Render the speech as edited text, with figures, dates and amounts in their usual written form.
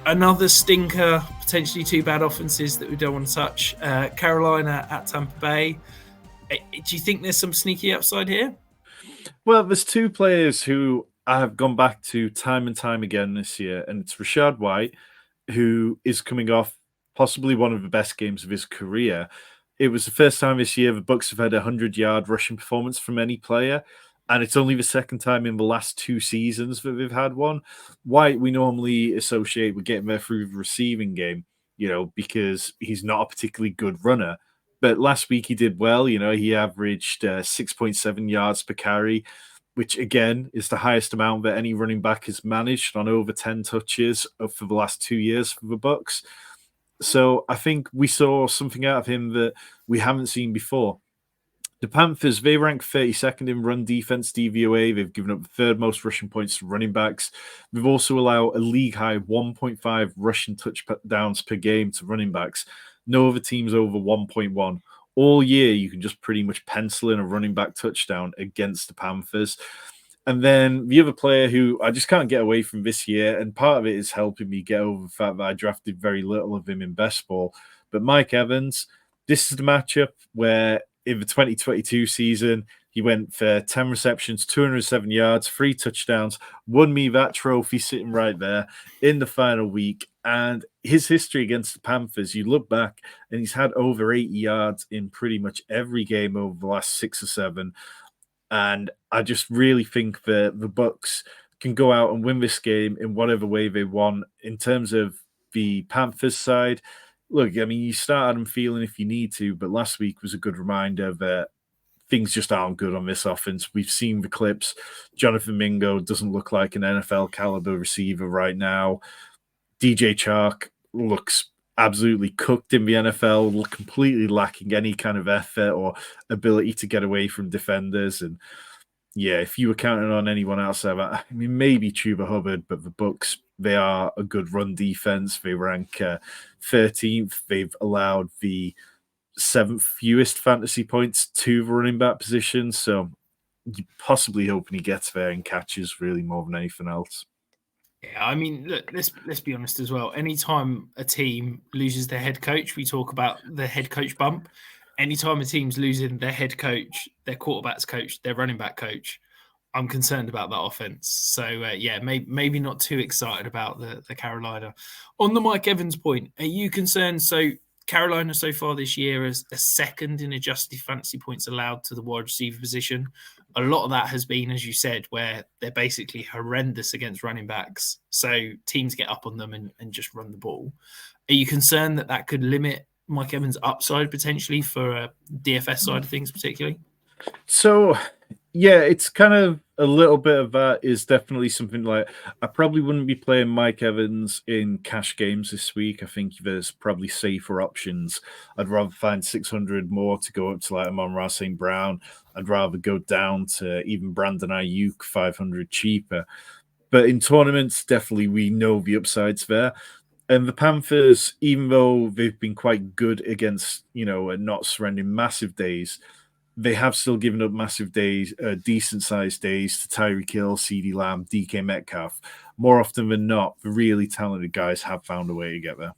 Another stinker, potentially two bad offenses that we don't want to touch. Carolina at Tampa Bay. Do you think there's some sneaky upside here? Well, there's two players who I have gone back to time and time again this year, and it's Rashad White, who is coming off possibly one of the best games of his career. It was the first time this year the Bucs have had a 100-yard rushing performance from any player, and it's only the second time in the last 2 seasons that they've had one. White, we normally associate with getting there through the receiving game, because he's not a particularly good runner. But last week he did well. He averaged 6.7 yards per carry, which again is the highest amount that any running back has managed on over 10 touches for the last 2 years for the Bucs. So I think we saw something out of him that we haven't seen before. The Panthers, they rank 32nd in run defense DVOA. They've given up the third most rushing points to running backs. They've also allowed a league-high 1.5 rushing touchdowns per game to running backs. No other team's over 1.1. All year, you can just pretty much pencil in a running back touchdown against the Panthers. And then the other player who I just can't get away from this year, and part of it is helping me get over the fact that I drafted very little of him in best ball, but Mike Evans, this is the matchup where in the 2022 season, he went for 10 receptions, 207 yards, 3 touchdowns, won me that trophy sitting right there in the final week. And his history against the Panthers, you look back and he's had over 80 yards in pretty much every game over the last 6 or 7. And I just really think that the Bucs can go out and win this game in whatever way they want. In terms of the Panthers side, look, I mean, you start Adam Thielen if you need to, but last week was a good reminder that things just aren't good on this offense. We've seen the clips. Jonathan Mingo doesn't look like an NFL caliber receiver right now. DJ Chark looks absolutely cooked in the NFL, completely lacking any kind of effort or ability to get away from defenders. And yeah, if you were counting on anyone else, I mean, maybe Chuba Hubbard, but the Bucs, they are a good run defense. They rank 13th. They've allowed the 7th fewest fantasy points to the running back position. So you're possibly hoping he gets there and catches really more than anything else. Yeah, I mean, look, let's be honest as well. Anytime a team loses their head coach, we talk about the head coach bump. Anytime a team's losing their head coach, their quarterback's coach, their running back coach, I'm concerned about that offense. So, yeah, maybe not too excited about the Carolina. On the Mike Evans point, are you concerned? So, Carolina so far this year is a second in adjusted fantasy points allowed to the wide receiver position. A lot of that has been, as you said, where they're basically horrendous against running backs. So teams get up on them and just run the ball. Are you concerned that could limit Mike Evans' upside potentially for a DFS side of things particularly? So, yeah, it's kind of a little bit of that is definitely something like I probably wouldn't be playing Mike Evans in cash games this week. I think there's probably safer options. I'd rather find 600 more to go up to like Amon-Ra St. Brown. I'd rather go down to even Brandon Ayuk, 500 cheaper. But in tournaments, definitely we know the upsides there. And the Panthers, even though they've been quite good against, not surrendering massive days, they have still given up massive days, decent-sized days to Tyreek Hill, CeeDee Lamb, DK Metcalf. More often than not, the really talented guys have found a way to get there.